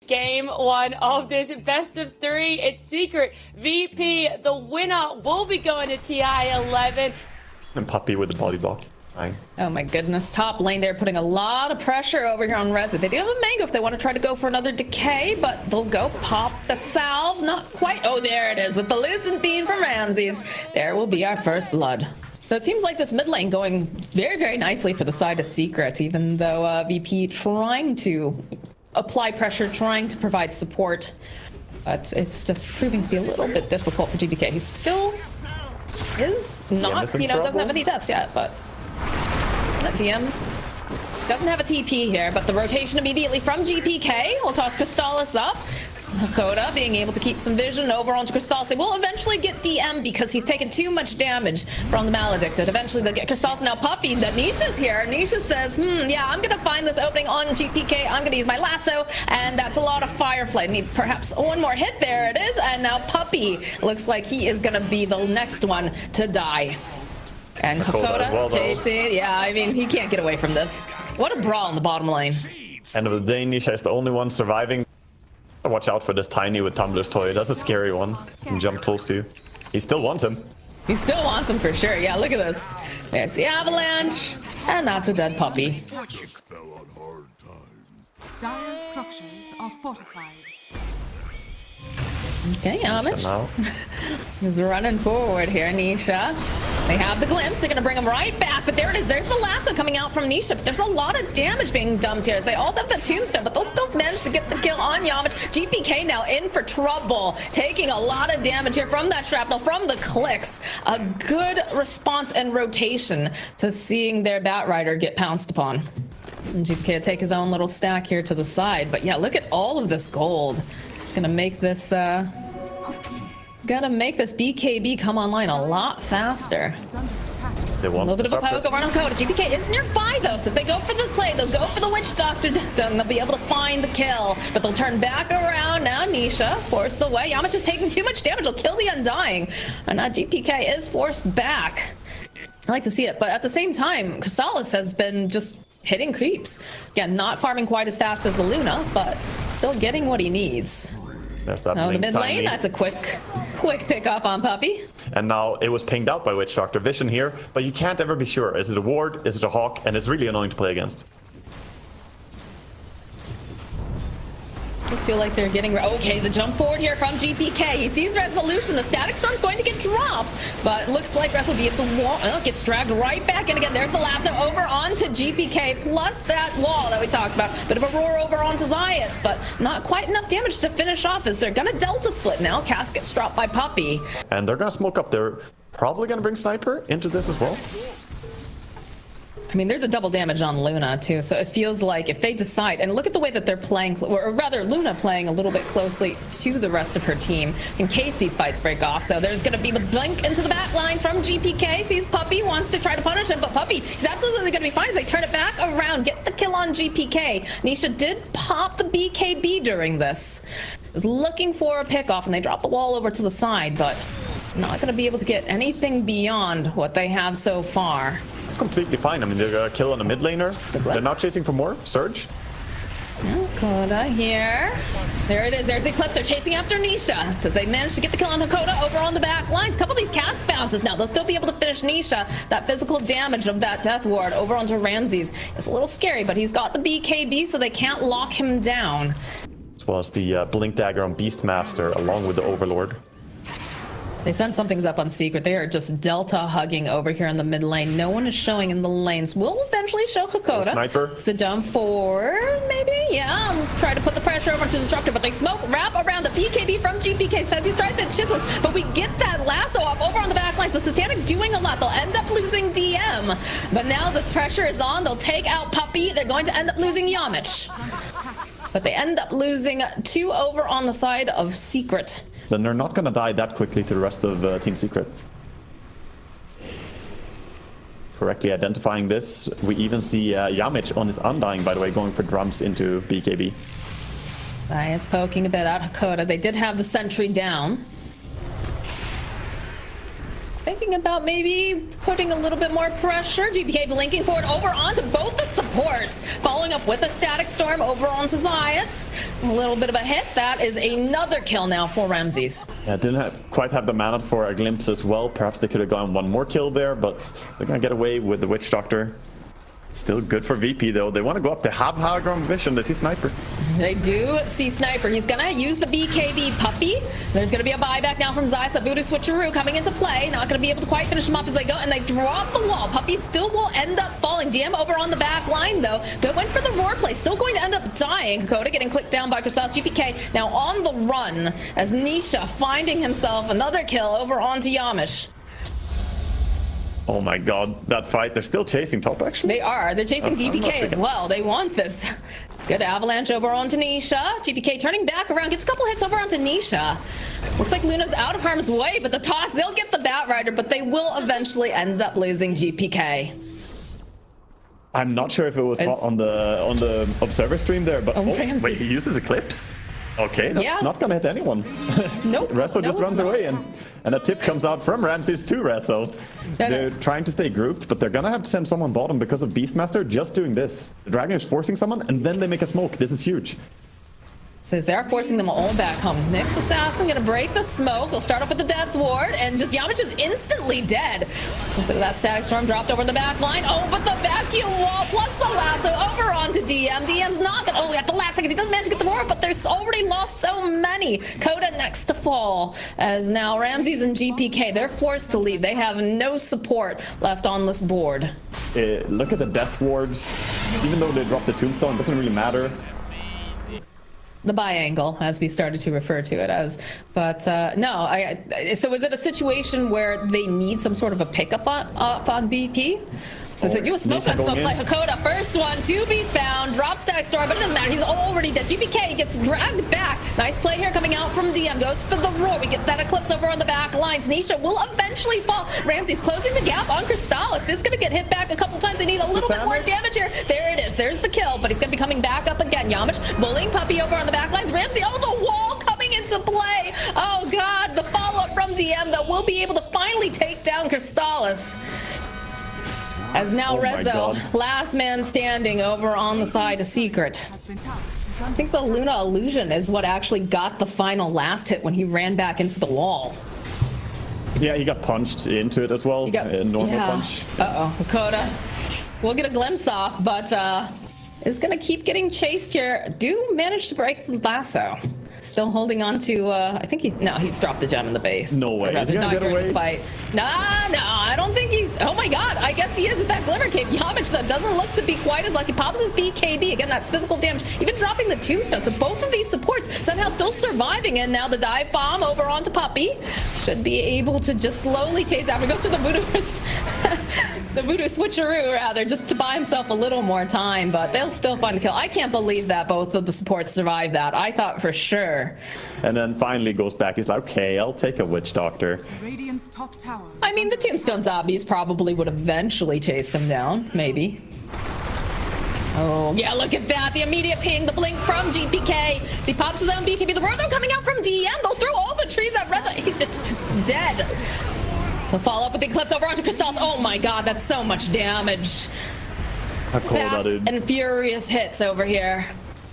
Game one of this best of three. It's Secret VP. The winner will be going to TI11. And Puppey with the body block. Oh my goodness, top lane they're putting a lot of pressure over here on Reza. They do have a mango if they want to try to go for another decay, but they'll go pop the salve. Not quite. Oh, there it is with the Lucent Beam from Ramses. There will be our first blood. So it seems like this mid lane going very, very nicely for the side of Secret, even though VP trying to apply pressure, trying to provide support. But it's just proving to be a little bit difficult for GBK. He still is not, doesn't have any deaths yet, but DM doesn't have a TP here, but the rotation immediately from GPK will toss Crystallis up. Hakoda being able to keep some vision over onto Crystallis. They will eventually get DM because he's taken too much damage from the Maledicted. Eventually they'll get Crystallis. Now Puppey, the Nisha's here. Nisha says, yeah, I'm gonna find this opening on GPK. I'm gonna use my lasso, and that's a lot of Firefly. Need perhaps one more hit. There it is, and now Puppey looks like he is gonna be the next one to die. And Hakoda chasing, yeah, I mean, he can't get away from this. What a brawl in the bottom lane. End of the day, Nisha is the only one surviving. Watch out for this Tiny with Tumblr's toy. That's a scary one. He can jump close to you. He still wants him. He still wants him for sure. Yeah, look at this. There's the avalanche, and that's a dead Puppey. Dire structures are fortified. Okay, Yamich is running forward here, Nisha. They have the glimpse, they're gonna bring him right back, but there it is, there's the lasso coming out from Nisha, but there's a lot of damage being dumped here. They also have the tombstone, but they'll still manage to get the kill on Yamich. GPK now in for trouble, taking a lot of damage here from that shrapnel, from the clicks. A good response and rotation to seeing their Batrider get pounced upon. And GPK take his own little stack here to the side, but yeah, look at all of this gold. It's gonna make this BKB come online a lot faster. They want a little bit of a poke over on Hakoda. GPK is nearby though, so if they go for this play, they'll go for the Witch Doctor Done. They'll be able to find the kill, but they'll turn back around now. Nisha forced away. Yamich is taking too much damage. He'll kill the Undying, and now GPK is forced back. I like to see it, but at the same time, Crystallis has been just hitting creeps. Again, not farming quite as fast as the Luna, but still getting what he needs. There's that the mid lane, that's a quick pick off on Puppey. And now it was pinged out by Witch Doctor Vision here, but you can't ever be sure. Is it a ward? Is it a hawk? And it's really annoying to play against. Just feel like they're getting okay. The jump forward here from GPK. He sees Resolution. The Static Storm's going to get dropped, but looks like Res will be able to walk. Oh, gets dragged right back. And again, there's the lasso over onto GPK, plus that wall that we talked about. Bit of a roar over onto Zayas, but not quite enough damage to finish off as they're gonna Delta split now. Cass gets dropped by Puppey. And they're gonna smoke up. They're probably gonna bring Sniper into this as well. I mean, there's a double damage on Luna too, so it feels like if they decide, and look at the way that they're playing, or rather Luna playing a little bit closely to the rest of her team in case these fights break off. So there's going to be the blink into the back lines from GPK. Sees Puppey, wants to try to punish him, but Puppey, he's absolutely going to be fine as they turn it back around, get the kill on GPK. Nisha did pop the BKB during this. Was looking for a pick off, and they drop the wall over to the side, but not going to be able to get anything beyond what they have so far. It's completely fine. I mean, they're gonna kill on a mid laner. They're not chasing for more. Surge. Hakoda here. There it is. There's the Eclipse. They're chasing after Nisha because they managed to get the kill on Hakoda over on the back lines. A couple of these cast bounces now. They'll still be able to finish Nisha. That physical damage of that Death Ward over onto Ramses is a little scary, but he's got the BKB, so they can't lock him down. As well as the Blink Dagger on Beastmaster along with the Overlord. They sent something's up on Secret. They are just Delta hugging over here in the mid lane. No one is showing in the lanes. We'll eventually show Hakoda. Sniper. It's the jump forward, maybe? Yeah, try to put the pressure over to Disruptor, but they smoke wrap around the BKB from GPK. Says he's trying to Chisel's, but we get that lasso off over on the back lines. The Satanic doing a lot. They'll end up losing DM, but now the pressure is on. They'll take out Puppey. They're going to end up losing Yamich, but they end up losing 2 over on the side of Secret. Then they're not gonna die that quickly to the rest of Team Secret. Correctly identifying this, we even see Yamich on his Undying, by the way, going for drums into BKB. It's poking a bit at Hakoda. They did have the sentry down. thinking about maybe putting a little bit more pressure. GPK blinking forward over onto both the supports, following up with a static storm over onto Zayas. A little bit of a hit. That is another kill now for Ramses. Yeah, didn't quite have the mana for a glimpse as well. Perhaps they could have gotten one more kill there, but they're gonna get away with the Witch Doctor. Still good for VP though. They want to go up. They have hologram vision. They see Sniper. They do see Sniper. He's gonna use the BKB puppy. There's gonna be a buyback now from Zayas. That Voodoo Switcheroo coming into play. Not gonna be able to quite finish him off as they go, and they drop the wall. Puppy still will end up falling. DM over on the back line though. Went for the roar play. Still going to end up dying. Kokoda getting clicked down by Crystal. GPK now on the run as Nisha finding himself another kill over onto Yamish. Oh my god, that fight. They're still chasing top actually. They are. They're chasing GPK as well. They want this. Good avalanche over onto Nisha. GPK turning back around. Gets a couple hits over onto Nisha. Looks like Luna's out of harm's way, but the toss, they'll get the Batrider, but they will eventually end up losing GPK. I'm not sure if it was on the observer stream there, but wait, he uses Eclipse. Okay, that's not gonna hit anyone. Nope. Resso just runs away, and a tip comes out from Ramses to Resso. They're trying to stay grouped, but they're gonna have to send someone bottom because of Beastmaster just doing this. The Dragon is forcing someone, and then they make a smoke. This is huge. So they're forcing them all back home. Nyx Assassin gonna break the smoke. They'll start off with the Death Ward, and just Yamish is instantly dead. That Static Storm dropped over the back line. Oh, but the vacuum wall plus the lasso over onto DM. DM's not gonna, at the last second, he doesn't manage to get the roar, but there's already lost so many. Coda next to fall, as now Ramses and GPK, they're forced to leave. They have no support left on this board. Look at the Death Wards. Even though they dropped the Tombstone, it doesn't really matter. The bi-angle, as we started to refer to it as. But no, so is it a situation where they need some sort of a pickup on BP? So they do a smoke on smoke play. Hakoda, first one to be found. Drop Static Storm, but it doesn't matter. He's already dead. GPK gets dragged back. Nice play here coming out from DM. Goes for the roar. We get that Eclipse over on the back lines. Nisha will eventually fall. Ramsey's closing the gap on Crystallis. It's going to get hit back a couple times. They need a little bit more damage here. There it is. There's the kill, but he's going to be coming back up again. Yamish bullying Puppy over on the back lines. Ramsey, the wall coming into play. Oh, God. The follow-up from DM that will be able to finally take down Crystallis. As now Rezo, last man standing over on the side of Secret. I think the Luna illusion is what actually got the final last hit when he ran back into the wall. Yeah, he got punched into it as well. Normal punch. Uh-oh, Hakoda. We'll get a glimpse off, but is going to keep getting chased here. Do manage to break the lasso. Still holding on to, I think he dropped the gem in the base. No way. Is he gonna get away? Fight. No, I don't think he's, oh my God, I guess he is with that Glimmer Cape. Yamish, that doesn't look to be quite as lucky. Pops his BKB, again, that's physical damage, even dropping the Tombstone. So both of these supports somehow still surviving, and now the dive bomb over onto Puppy. Should be able to just slowly chase after. Goes to the Voodoo, the Voodoo Switcheroo, rather, just to buy himself a little more time, but they'll still find the kill. I can't believe that both of the supports survived that. I thought for sure. And then finally goes back. He's like, okay, I'll take a Witch Doctor. Radiant's top tower. I mean, the Tombstone zombies probably would eventually chase him down, maybe. Oh, yeah, look at that. The immediate ping, the blink from GPK. See, pops his own BKB. The roar, though, coming out from DM. They'll throw all the trees at Reza. It's just dead. So follow up with the Eclipse over onto Crystallis. Oh my God, that's so much damage. Fast and furious hits over here.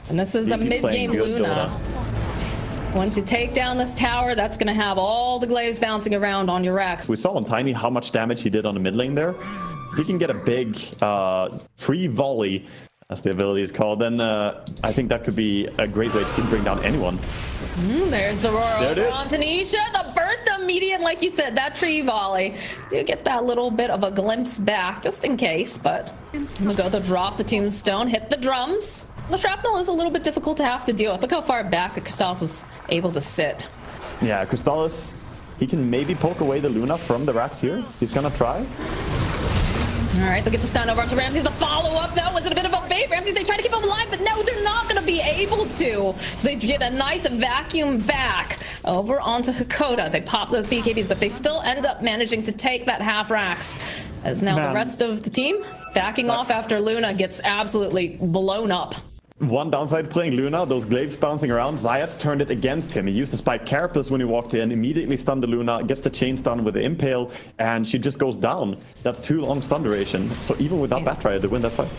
And this is a mid-game Luna. Once you take down this tower, that's going to have all the glaives bouncing around on your racks. We saw on Tiny how much damage he did on the mid lane there. If he can get a big tree volley, as the ability is called, then I think that could be a great way to bring down anyone. There's the roar over on Tanisha. The burst immediate, like you said, that tree volley. Do get that little bit of a glimpse back, just in case, but I'm going to go drop the Tombstone, hit the drums. The shrapnel is a little bit difficult to have to deal with. Look how far back the Crystallis is able to sit. Yeah, Crystallis, he can maybe poke away the Luna from the racks here. He's gonna try. All right, they'll get the stun over onto Ramsey. The follow-up, though, was it a bit of a bait? Ramsey, they try to keep him alive, but no, they're not going to be able to. So they get a nice vacuum back over onto Hakoda. They pop those BKBs, but they still end up managing to take that half racks. As now the rest of the team backing off after Luna gets absolutely blown up. One downside playing Luna, those glaives bouncing around, Zayat turned it against him. He used the Spike Carapace when he walked in, immediately stunned the Luna, gets the chain stun with the Impale, and she just goes down. That's too long stun duration. So even without Batriah, they win that fight.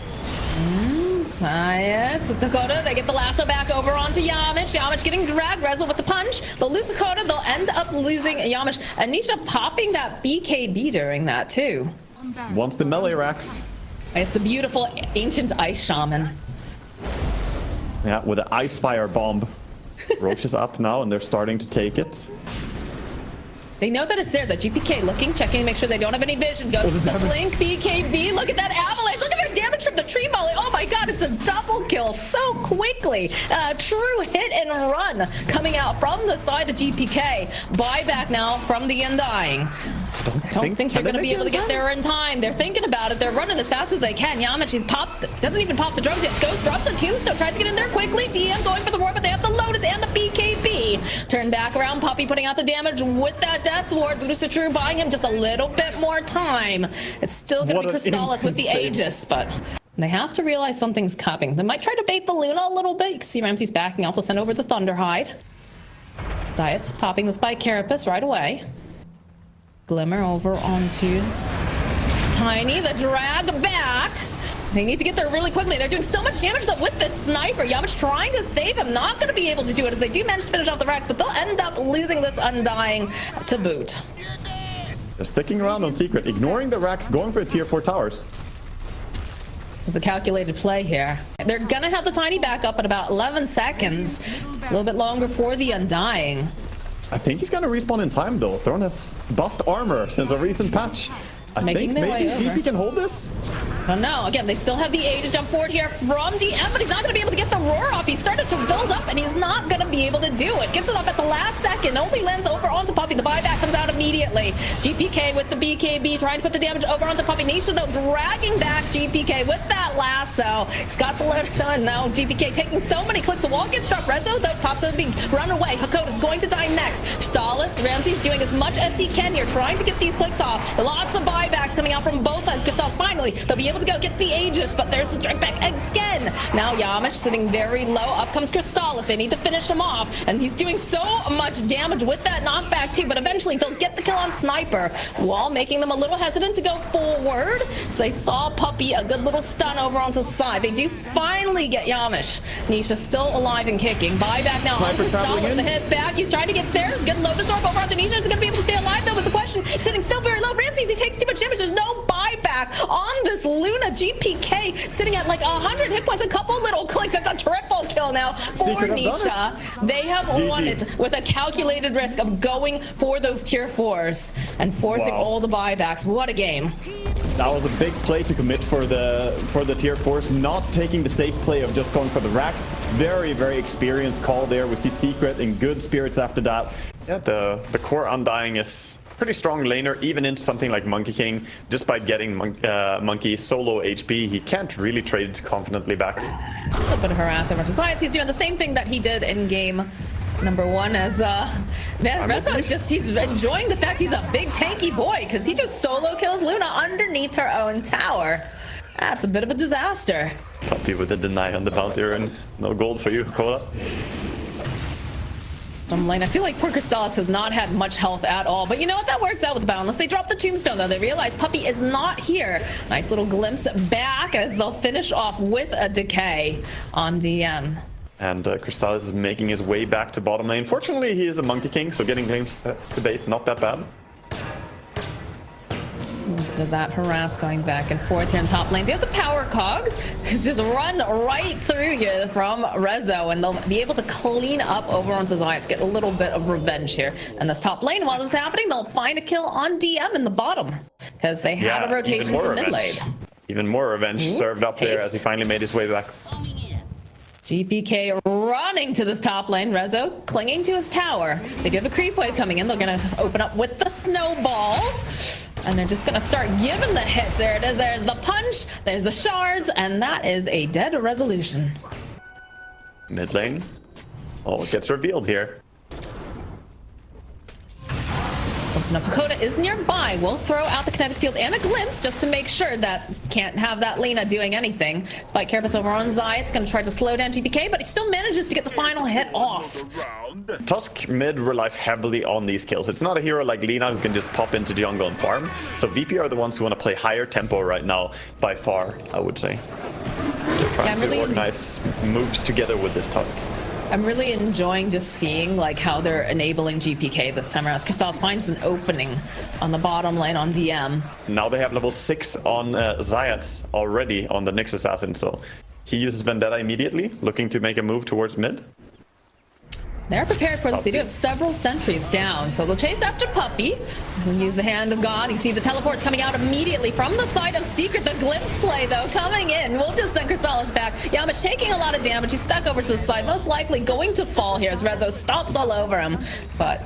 Yes, Dakota, they get the lasso back over onto Yamich. Yamich getting dragged, Rezo with the punch. They'll lose Dakota, they'll end up losing Yamich. Anisha popping that BKB during that too. Wants the melee racks. It's the beautiful ancient ice shaman. Yeah, with the Ice Fire Bomb. Roche is up now and they're starting to take it. They know that it's there. The GPK looking, checking to make sure they don't have any vision. Goes to the Blink, BKB. Look at that avalanche. Look at their damage from the tree volley. Oh my god, it's a double kill so quickly. True hit and run coming out from the side of GPK. Buyback now from the Undying. I don't think they're going to be able to get there in time. They're thinking about it. They're running as fast as they can. Yamich, he's popped, doesn't even pop the drugs yet. Ghost drops the tombstone, tries to get in there quickly. DM going for the roar, but they have the Lotus and the BKB. Turn back around, Puppey putting out the damage with that Death Ward. Voodoo True buying him just a little bit more time. It's still going to be Crystallis with the Aegis, but they have to realize something's coming. They might try to bait the Luna a little bit. You can see Ramsey's backing off. They'll send over the Thunderhide. Zayat's popping the Spike Carapace right away. Glimmer over onto Tiny, the drag back. They need to get there really quickly. They're doing so much damage though with this sniper. Yamich trying to save him, not going to be able to do it as they do manage to finish off the racks, but they'll end up losing this Undying to boot. They're sticking around on Secret, ignoring the racks, going for tier 4 towers. This is a calculated play here. They're going to have the Tiny back up at about 11 seconds. A little bit longer for the Undying. I think he's gonna respawn in time though. Throne has buffed armor since a recent patch. I think maybe VP can hold this. I don't know. Again, they still have the Aegis jump forward here from DM, but he's not going to be able to get the roar off. He started to build up, and he's not going to be able to do it. Gets it off at the last second. Only lands over onto Puppey. The buyback comes out immediately. GPK with the BKB trying to put the damage over onto Puppey. Nisha, though, dragging back GPK with that lasso. He's got the Lotus on now. GPK taking so many clicks. The wall gets dropped. Rezo, though, pops a big run away. Hakoda's going to die next. Stalis, Ramsey's doing as much as he can here, trying to get these clicks off. Lots of buybacks coming out from both sides. Crystallis finally, they'll be able to go get the Aegis, but there's the strike back again. Now Yamich sitting very low. Up comes Crystallis. They need to finish him off, and he's doing so much damage with that knockback too, but eventually they'll get the kill on Sniper, while making them a little hesitant to go forward. So they saw Puppey, a good little stun over onto the side. They do finally get Yamich. Nisha still alive and kicking. Buyback now on Crystallis. The hit back. He's trying to get there. Good Lotus Orb over onto Nisha. Is he going to be able to stay alive though was the question. He's sitting so very low. Ramses, he takes too much damage. There's no buyback on this Luna. GPK sitting at like 100 hit points, a couple little clicks. That's a triple kill now for Nisha. They have won it with a calculated risk of going for those tier 4s and forcing all the buybacks. What a game. That was a big play to commit for the tier 4s, not taking the safe play of just going for the racks. Very, very experienced call there. We see Secret in good spirits after that. Yeah, the core Undying is pretty strong laner, even into something like Monkey King. Despite getting Monkey solo HP, he can't really trade it confidently back. A little bit of harass over to Science. He's doing the same thing that he did in game number 1 as man, Rezo is just, he's enjoying the fact he's a big tanky boy because he just solo kills Luna underneath her own tower. That's a bit of a disaster. Puppey with a deny on the bounty and no gold for you, Kola. Lane, I feel like poor Crystallis has not had much health at all, but you know what? That works out with Boundless. They drop the tombstone though. They realize Puppey is not here. Nice little glimpse back as they'll finish off with a decay on DM. And Crystallis is making his way back to bottom lane. Fortunately, he is a Monkey King, so getting games to base, not that bad. That harass going back and forth here in top lane. They have the power cogs. Just run right through here from Rezo, and they'll be able to clean up over onto Zayas, get a little bit of revenge here. And this top lane, while this is happening, they'll find a kill on DM in the bottom because they had a rotation to mid lane. Even more revenge served up there as he finally made his way back. GPK running to this top lane. Rezo clinging to his tower. They do have a creep wave coming in. They're going to open up with the snowball. And they're just going to start giving the hits. There it is. There's the punch. There's the shards. And that is a dead resolution. Mid lane. Oh, it gets revealed here. Now, Pagoda is nearby. We'll throw out the kinetic field and a glimpse just to make sure that can't have that Lina doing anything. Spike Carapace over on Zai. It's going to try to slow down GPK, but he still manages to get the final hit off. Tusk mid relies heavily on these kills. It's not a hero like Lina who can just pop into jungle and farm. So VP are the ones who want to play higher tempo right now, by far, I would say. They're trying to organize moves together with this Tusk. I'm really enjoying just seeing like how they're enabling GPK this time around. Crystals finds an opening on the bottom lane on DM. Now they have level 6 on Zayats already on the Nyx Assassin, so he uses Vendetta immediately, looking to make a move towards mid. They're prepared for this. They do have several sentries down, so they'll chase after Puppey. We'll use the Hand of God. You see the teleports coming out immediately from the side of Secret. The glimpse play, though, coming in. We'll just send Crystallis back. Yamich taking a lot of damage. He's stuck over to the side, most likely going to fall here as Rezo stomps all over him. But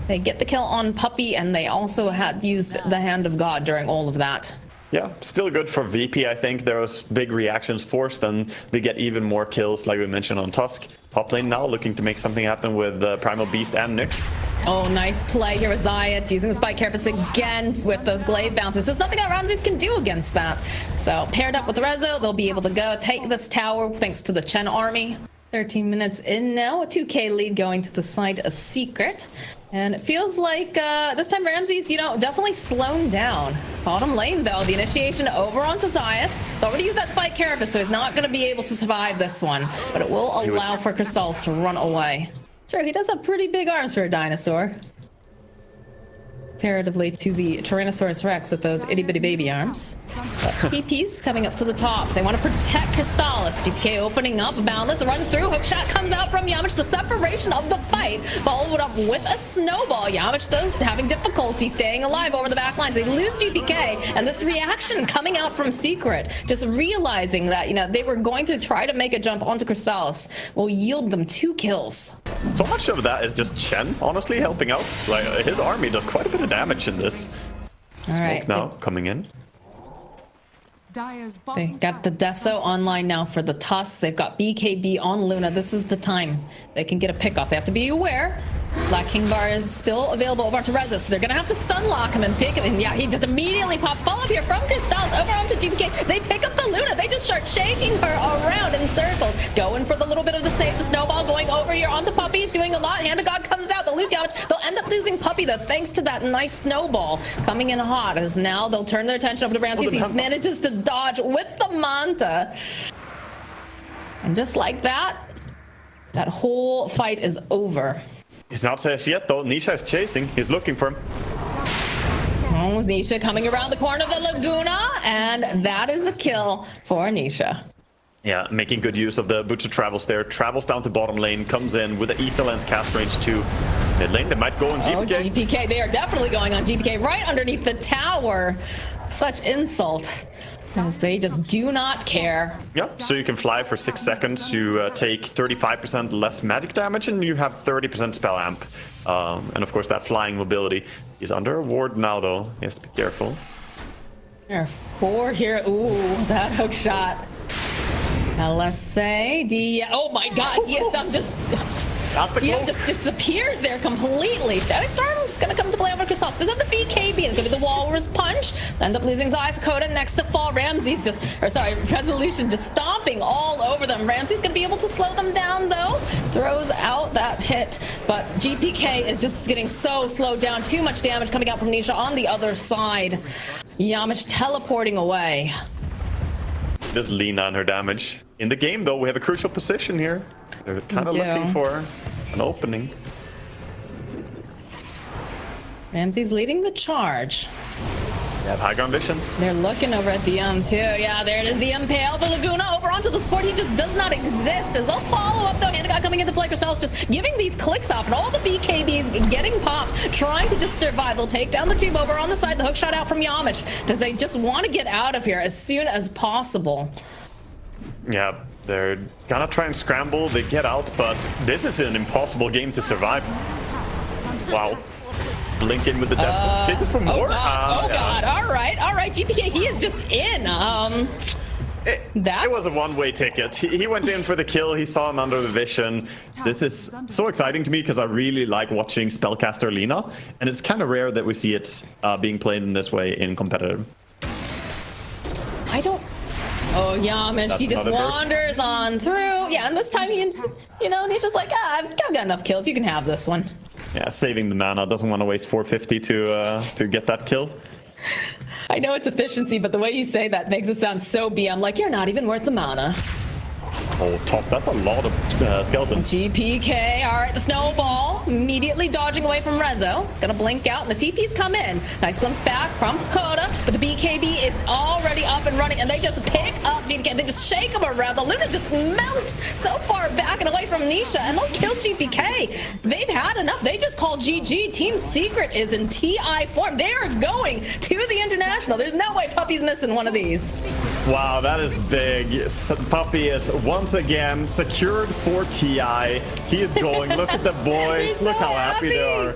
they get the kill on Puppey, and they also had used the Hand of God during all of that. Yeah, still good for VP, I think. There was big reactions forced, and they get even more kills, like we mentioned on Tusk. Top lane now looking to make something happen with Primal Beast and Nyx. Oh, nice play here with Zayats using the Spike Carapace again with those glaive bounces. There's nothing that Ramses can do against that. So paired up with Rezo, they'll be able to go take this tower thanks to the Chen army. 13 minutes in now, a 2k lead going to the side of Secret. And it feels like this time Ramses, you know, definitely slowing down. Bottom lane, though, the initiation over onto Zayats. It's already used that Spike Carapace, so he's not going to be able to survive this one. But it will allow for Crystals to run away. Sure, he does have pretty big arms for a dinosaur. Comparatively to the Tyrannosaurus Rex with those itty-bitty baby arms. But TP's coming up to the top. They want to protect Crystallis. GPK opening up, Boundless, run through, hookshot comes out from Yamich. The separation of the fight followed up with a snowball. Yamich, though, having difficulty staying alive over the back lines. They lose GPK, and this reaction coming out from Secret, just realizing that, you know, they were going to try to make a jump onto Crystallis, will yield them 2 kills. So much of that is just Chen, honestly, helping out. Like, his army does quite a bit of damage in this. All right, Smoke now coming in. They got the Deso online now for the Tusk. They've got BKB on Luna. This is the time they can get a pick off. They have to be aware. Black King Bar is still available over onto Rezo, so they're gonna have to stun lock him and pick it. And yeah, he just immediately pops. Follow up here from Crystals over onto GPK. They pick up the Luna. They just start shaking her around in circles, going for the little bit of the save. The snowball going over here onto Puppey. He's doing a lot. Hand of God comes out. They'll lose Yamich. They'll end up losing Puppey though, thanks to that nice snowball coming in hot. As now they'll turn their attention over to Ramses. He manages to dodge with the Manta, and just like that, that whole fight is over. He's not safe yet, though. Nisha is chasing. He's looking for him. Oh, Nisha coming around the corner of the Laguna, and that is a kill for Nisha. Yeah, making good use of the Butcher travels there. Travels down to bottom lane, comes in with the Ether Lens cast range to mid lane. They might go on GPK. Oh, GPK. They are definitely going on GPK right underneath the tower. Such insult. As they just do not care. Yep, so you can fly for 6 seconds, you take 35% less magic damage, and you have 30% spell amp. And of course that flying mobility is under a ward now, though. He has to be careful. There are 4 here. Ooh, that hook shot. LSA, oh my god, DSM just... DM just disappears there completely. Static Storm is going to come to play over Crystals. This is the BKB. It's going to be the Walrus Punch. They end up losing Zayas. Coda next to fall. Ramses just, or sorry, Resolution just stomping all over them. Ramses going to be able to slow them down though. Throws out that hit, but GPK is just getting so slowed down. Too much damage coming out from Nisha on the other side. Yamich teleporting away. Just Lina on her damage. In the game, though, we have a crucial position here. They're kind of looking for an opening. Ramses leading the charge. They have high ambition. They're looking over at DM too. Yeah, there it is. The Impale, the Laguna over onto the Sport. He just does not exist. As they'll follow up though. Hand of God coming into play. Crystals just giving these clicks off, and all the BKBs getting popped, trying to just survive. They'll take down the tube over on the side. The hook shot out from Yamich, because they just want to get out of here as soon as possible. Yeah, they're gonna try and scramble. They get out, but this is an impossible game to survive. Wow. Blink in with the death. Chase it for more. Oh god, all right. GPK, he is just in. It was a one-way ticket. He went in for the kill. He saw him under the vision. This is so exciting to me because I really like watching Spellcaster Lina, and it's kind of rare that we see it being played in this way in competitive. I don't. Oh, Yamish, he just wanders on through. Yeah, and this time he's just like, I've got enough kills. You can have this one. Yeah, saving the mana. Doesn't want to waste 450 to get that kill. I know it's efficiency, but the way you say that makes it sound so BM, like you're not even worth the mana. Oh, top. That's a lot of skeletons. GPK, all right, the snowball immediately dodging away from Rezo. It's gonna blink out, and the TP's come in. Nice glimpse back from Dakota, but the BKB is already up and running, and they just pick up GPK. They just shake him around. The Luna just mounts so far back and away from Nisha, and they'll kill GPK. They've had enough. They just call GG. Team Secret is in TI form. They are going to the International. There's no way Puppy's missing one of these. Wow, that is big. Puppy is once again secured for TI. He is going. Look at the boys. So Look how happy they are.